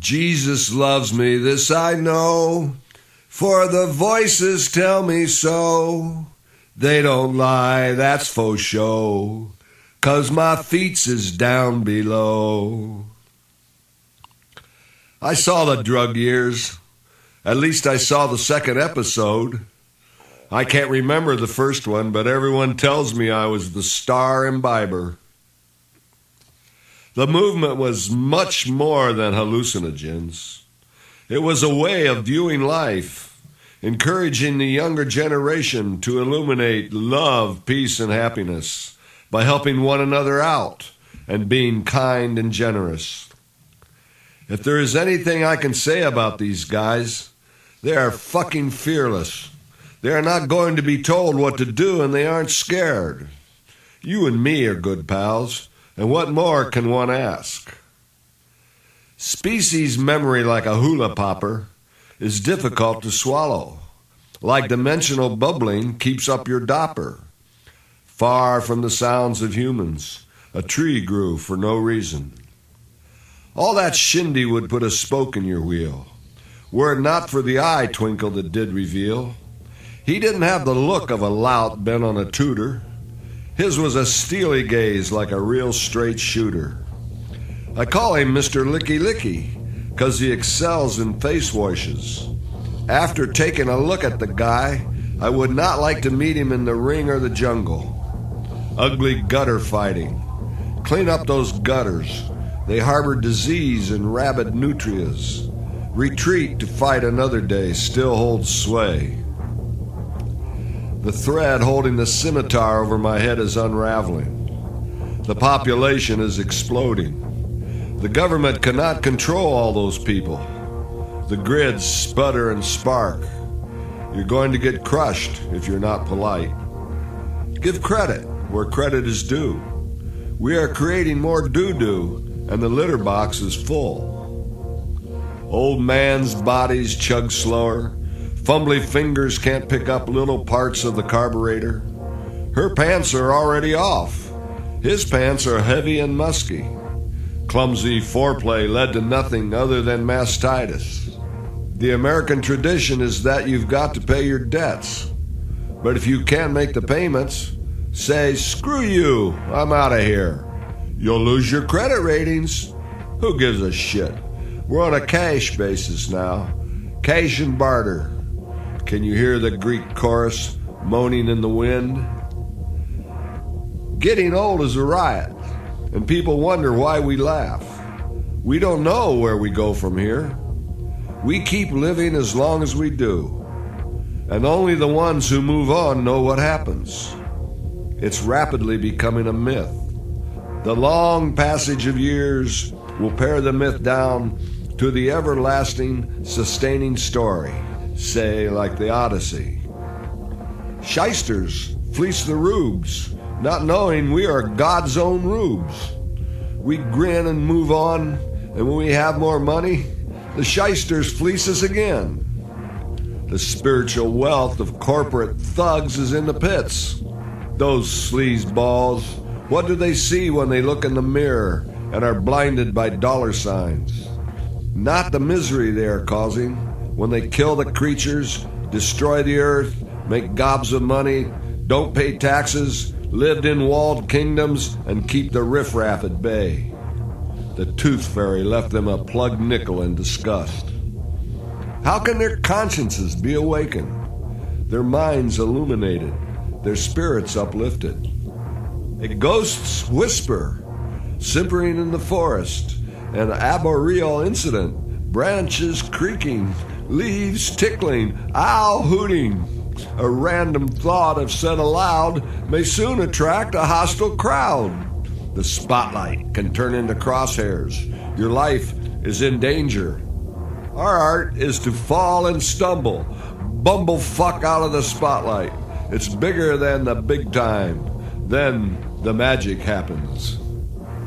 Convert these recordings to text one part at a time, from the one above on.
Jesus loves me, this I know, for the voices tell me so. They don't lie, that's faux show, 'cause my feets is down below. I saw the drug years. At least I saw the second episode. I can't remember the first one, but everyone tells me I was the star imbiber. The movement was much more than hallucinogens. It was a way of viewing life, encouraging the younger generation to illuminate love, peace, and happiness by helping one another out and being kind and generous. If there is anything I can say about these guys, they are fucking fearless. They are not going to be told what to do, and they aren't scared. You and me are good pals, and what more can one ask? Species memory like a hula popper is difficult to swallow. Like dimensional bubbling keeps up your dopper. Far from the sounds of humans, a tree grew for no reason. All that shindy would put a spoke in your wheel, were it not for the eye twinkle that did reveal. He didn't have the look of a lout bent on a tutor. His was a steely gaze like a real straight shooter. I call him Mr. Licky Licky, 'cause he excels in face washes. After taking a look at the guy, I would not like to meet him in the ring or the jungle. Ugly gutter fighting. Clean up those gutters. They harbor disease and rabid nutrias. Retreat to fight another day still holds sway. The thread holding the scimitar over my head is unraveling. The population is exploding. The government cannot control all those people. The grids sputter and spark. You're going to get crushed if you're not polite. Give credit where credit is due. We are creating more doo-doo, and the litter box is full. Old man's bodies chug slower. Fumbly fingers can't pick up little parts of the carburetor. Her pants are already off. His pants are heavy and musky. Clumsy foreplay led to nothing other than mastitis. The American tradition is that you've got to pay your debts. But if you can't make the payments, say, screw you, I'm out of here. You'll lose your credit ratings. Who gives a shit? We're on a cash basis now. Cash and barter. Can you hear the Greek chorus moaning in the wind? Getting old is a riot, and people wonder why we laugh. We don't know where we go from here. We keep living as long as we do, and only the ones who move on know what happens. It's rapidly becoming a myth. The long passage of years will pare the myth down to the everlasting, sustaining story, say like the Odyssey. Shysters fleece the rubes, not knowing we are God's own rubes. We grin and move on, and when we have more money, the shysters fleece us again. The spiritual wealth of corporate thugs is in the pits. Those sleazeballs, what do they see when they look in the mirror and are blinded by dollar signs? Not the misery they are causing when they kill the creatures, destroy the earth, make gobs of money, don't pay taxes, lived in walled kingdoms, and keep the riffraff at bay. The tooth fairy left them a plugged nickel in disgust. How can their consciences be awakened, their minds illuminated, their spirits uplifted? A ghost's whisper, simpering in the forest, an arboreal incident, branches creaking, leaves tickling, owl hooting. A random thought, if said aloud, may soon attract a hostile crowd. The spotlight can turn into crosshairs. Your life is in danger. Our art is to fall and stumble, bumblefuck out of the spotlight. It's bigger than the big time. Then the magic happens.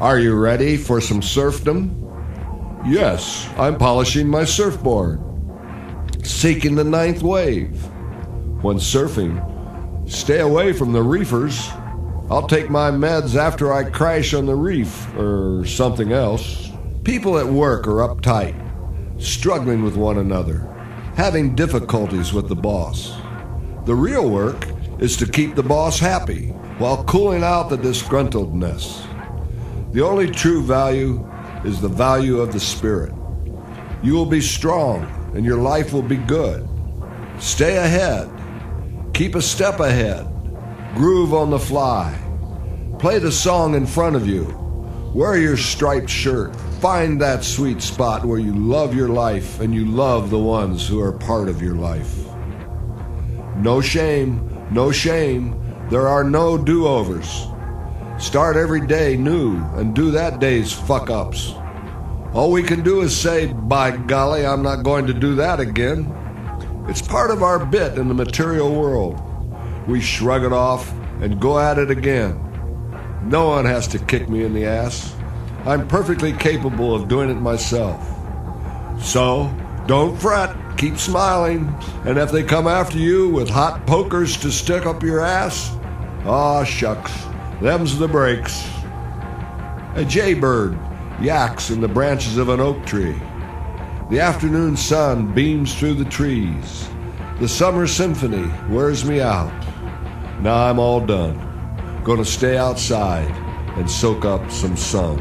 Are you ready for some surfdom? Yes, I'm polishing my surfboard. Seeking the ninth wave. When surfing, stay away from the reefers. I'll take my meds after I crash on the reef, or something else. People at work are uptight. struggling with one another, having difficulties with the boss. The real work is to keep the boss happy while cooling out the disgruntledness. The only true value is the value of the Spirit. You will be strong and your life will be good. Stay ahead. Keep a step ahead. Groove on the fly. Play the song in front of you. Wear your striped shirt. Find that sweet spot where you love your life and you love the ones who are part of your life. No shame, no shame. There are no do-overs. Start every day new and do that day's fuck-ups. All we can do is say, by golly, I'm not going to do that again. It's part of our bit in the material world. We shrug it off and go at it again. No one has to kick me in the ass. I'm perfectly capable of doing it myself. So, don't fret, keep smiling, and if they come after you with hot pokers to stick up your ass, aw shucks, them's the breaks. A jaybird yaks in the branches of an oak tree. The afternoon sun beams through the trees. The summer symphony wears me out. Now I'm all done. Gonna stay outside and soak up some sun.